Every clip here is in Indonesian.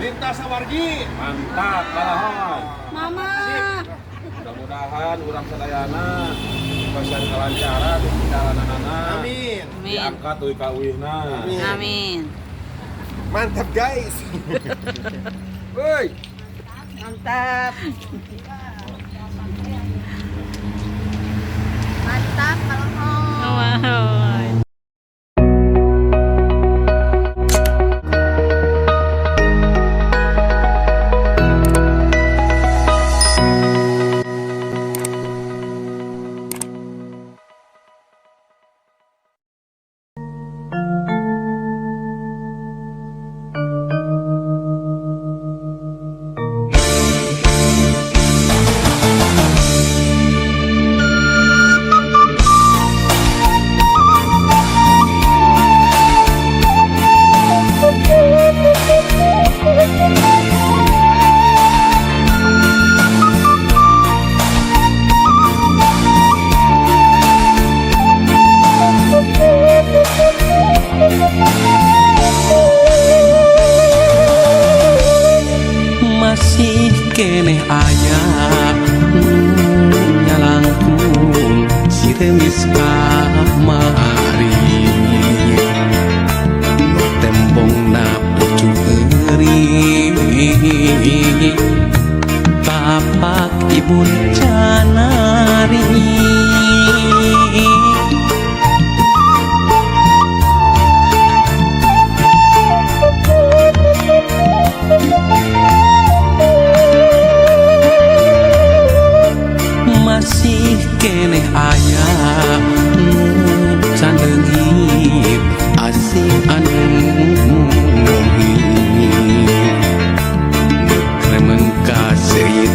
Lintas Sawargi. Mantap, kalahon. Mama. Mudah-mudahan urang sadayana pasian kalancaran di perjalananana. Amin. Diangkat euy ka uwihna. Amin. Mantap guys. Woi. Mantap. Mantap kalau mau. Wow. Masih keneh aya nyalangkung si remis kamari nu tembongna pucuk euring tapak ibun canari masih keneh aya nu can leungit asing anu kremen ka seuit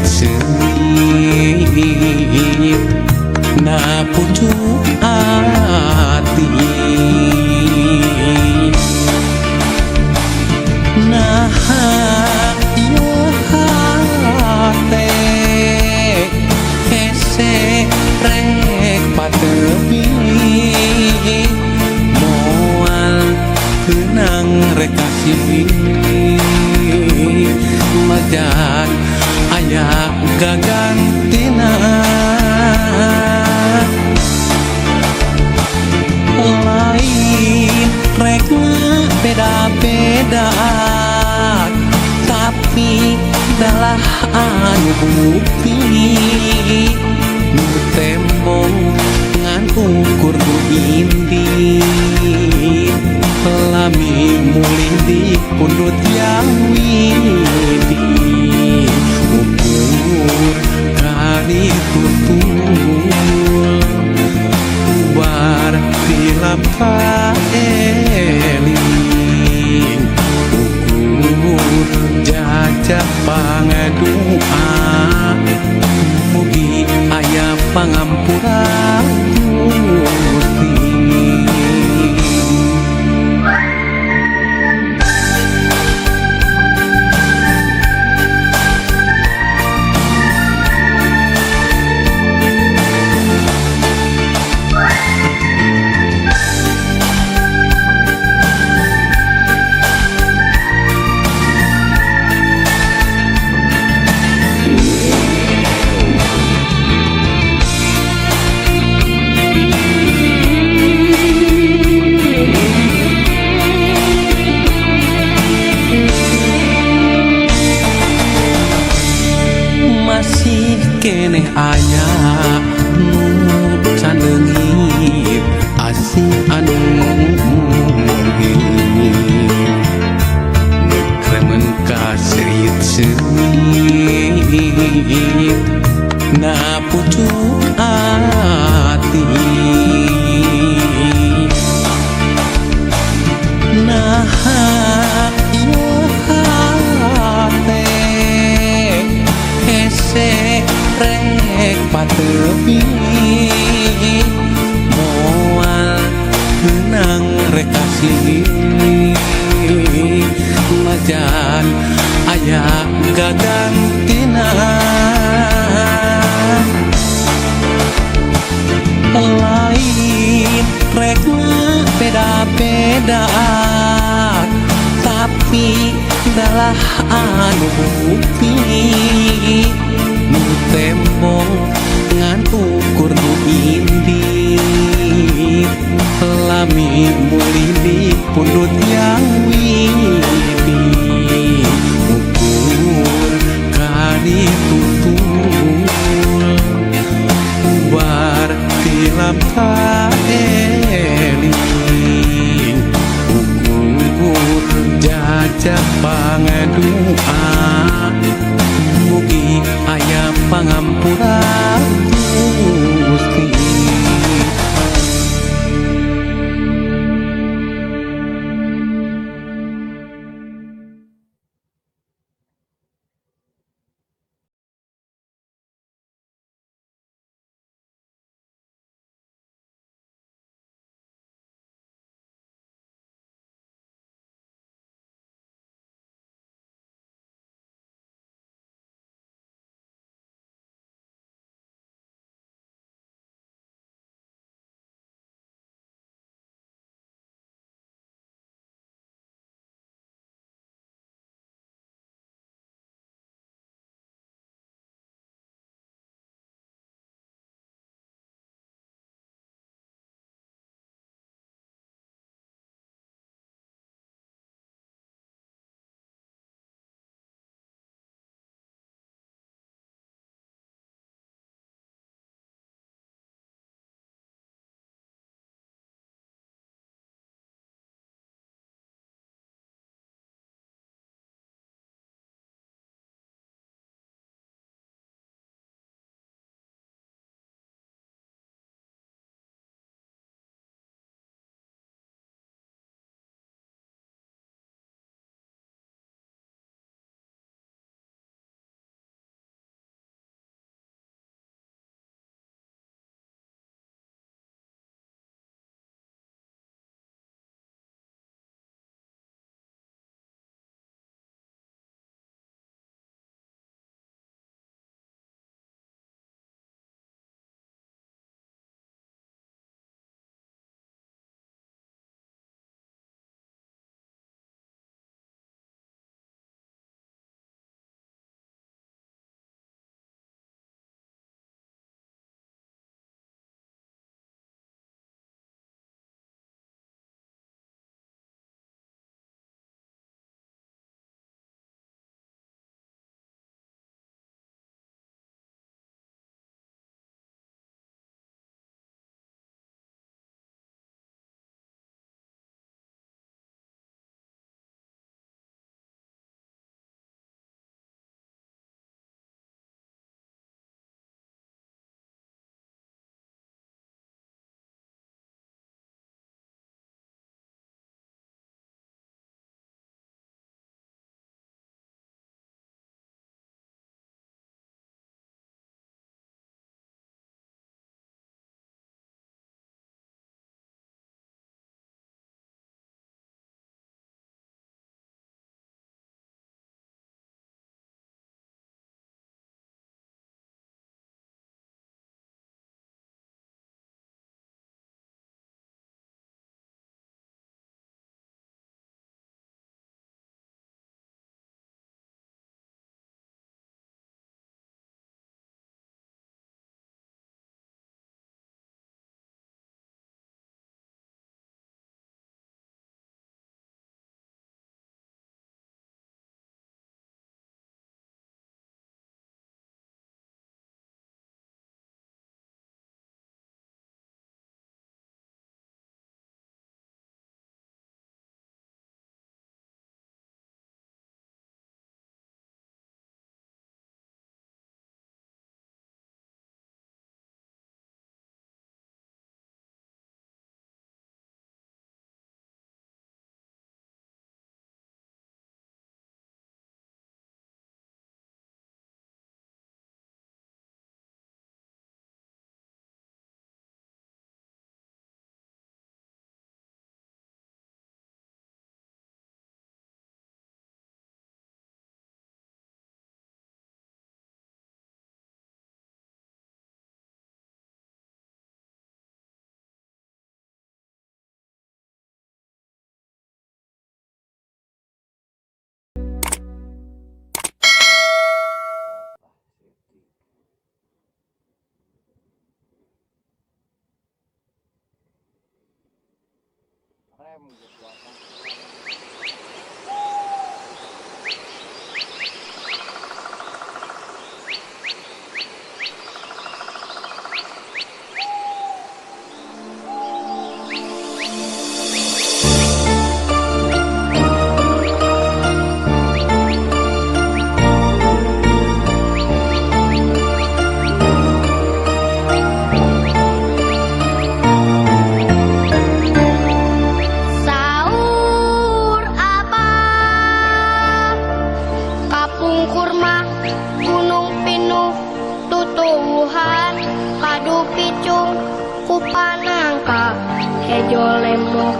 na pucuk ati nah ieu hate rek patepi moal keunang rek kasih majan aya gagantina lain rek beda-beda tapi dalah anu bukti nu tembong ngan ukur nu indi lami mulih di pundut yang widi ukur kali tutul bar film kaeling ukur jajak pangadua mugi aya pangampuran Gusti. Masih keneh aya nu can leungit asing anu kremen ka seuit na pucuk ati nah ieu hate rek patepi moal keunang rek kasih majan aya gagantina lain rek beda-beda tapi adalah anu bukti nu tembong ngan ukur nu indit lami muli di pundut yang widi ukur kali tutul bar tilam kaeli ukur jajak pangadua mugi aya pangampura Gusti rem gitu apa. Sahur abah, kapung kurma, gunung pinuh, tutuwuhan, kadu picung, kupanangka, hejo lemok,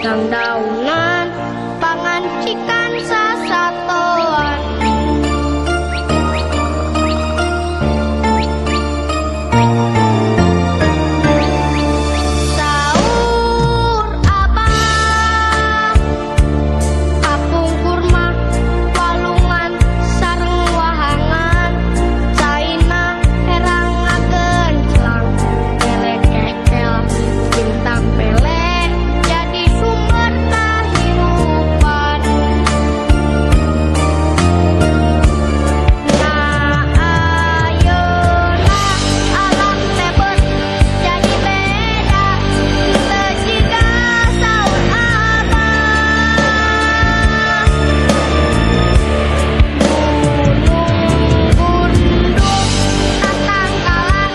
dang daunan, pangancikan sasatoan. Sahur abah, kapung kurma, walungan, sareng wahangan, caina herangakeun celang, pele kekel, bintang pele, jadi sumber kahirupan. Nah ayeuna alam tebet jadi beda, teu jiga sahur abah. Gunung gundung tatangkalan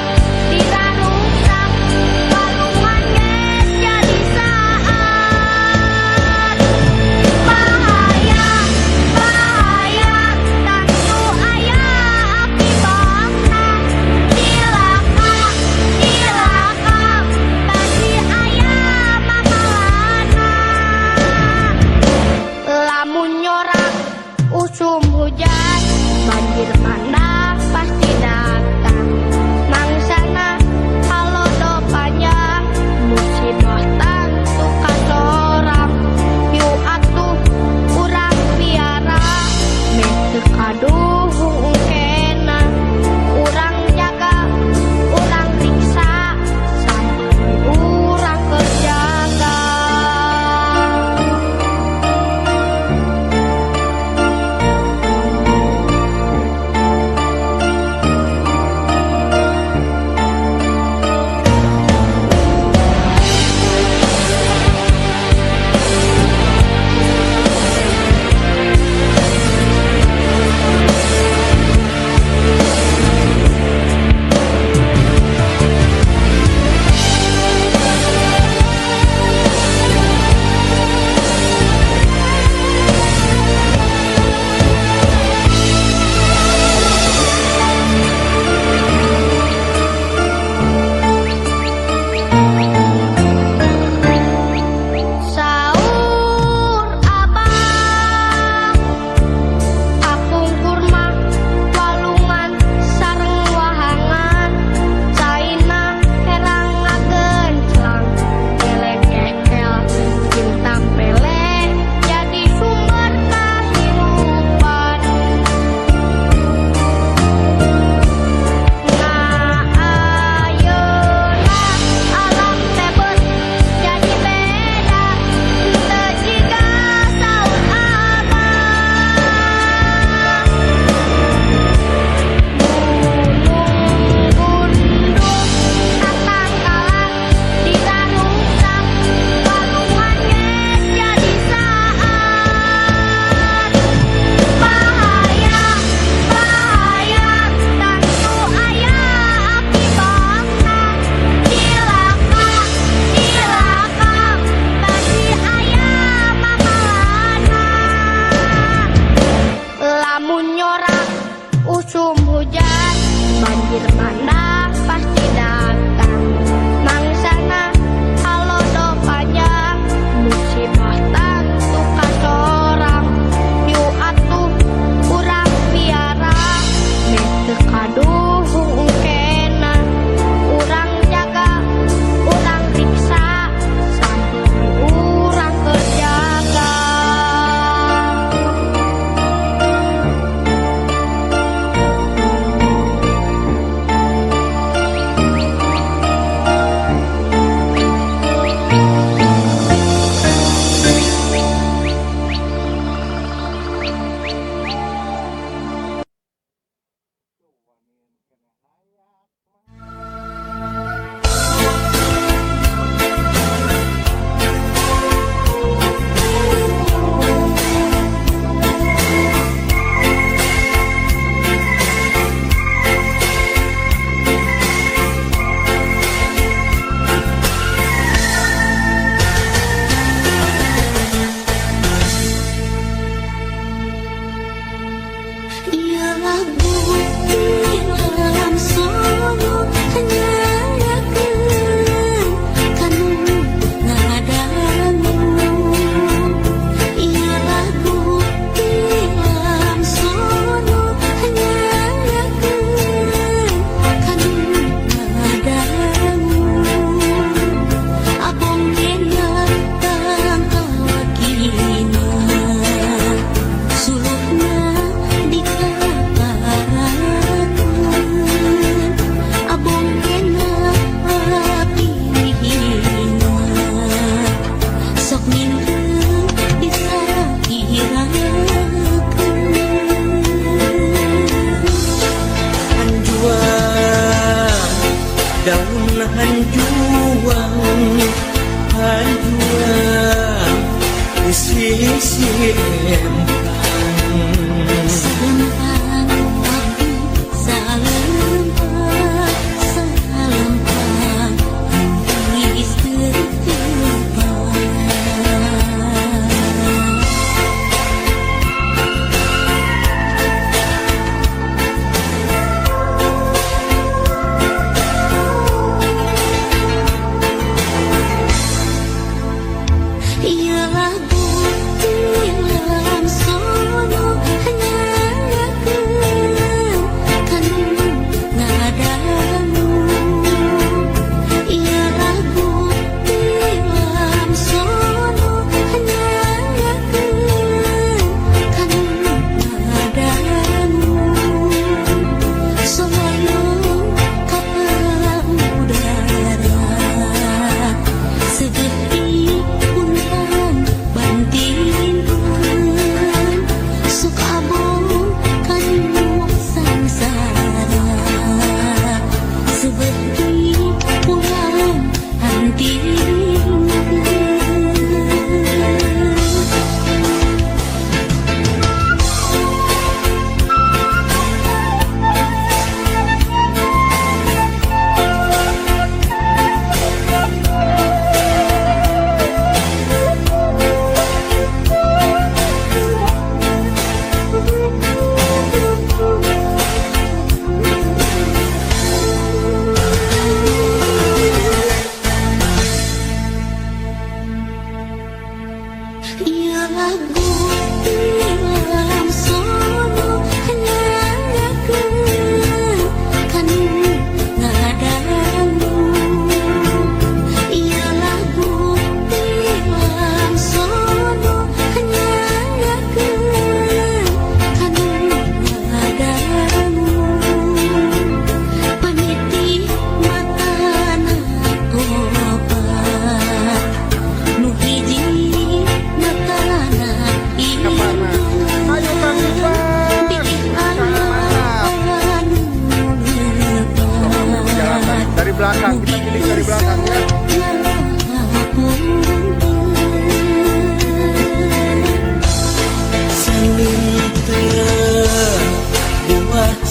dirarusak, walungan geus jadi saat. Bahaya, bahaya, tantu aya akibatna. Cilaka, cilaka, bagi aya makalana. Lamun nyorak usum hujan, banjir bandang pasti datang. Mangsana halodo panjang, musibah tantu kasorang. Yu atuh urang piara, meh teu kaduhung engkena. Urang jaga, urang riksa, sampai urang kerjaga.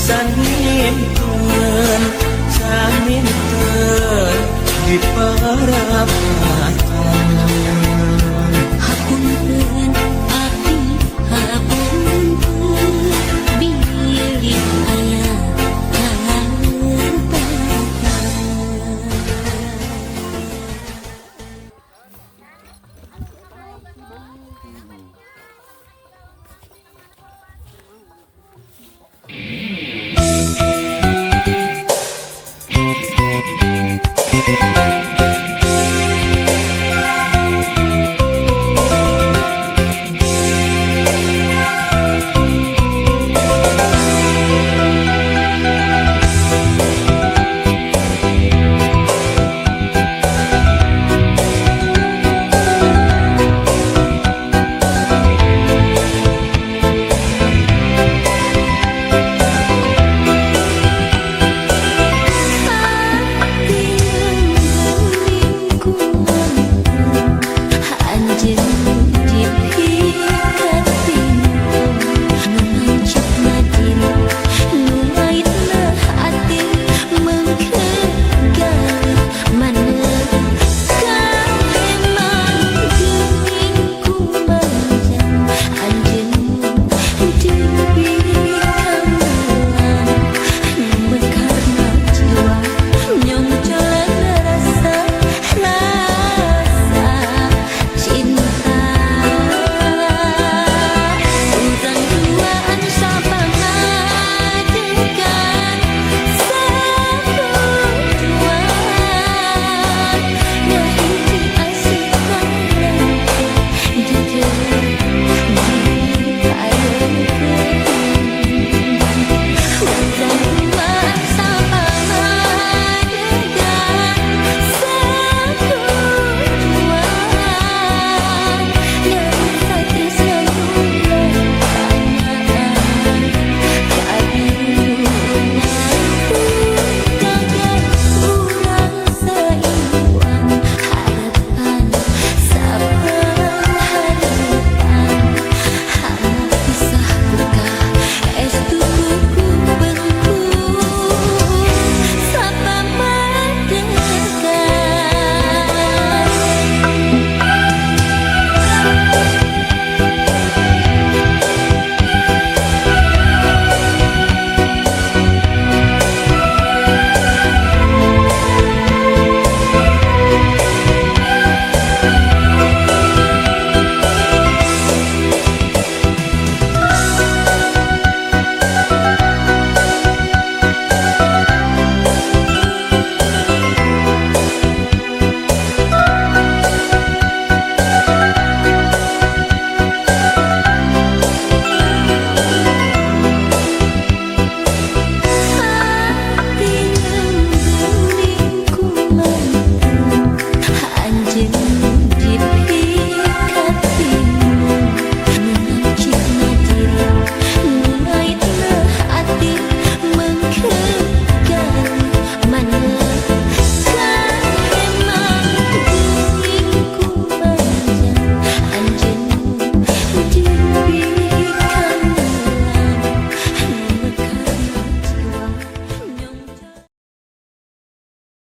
saninten saninten di para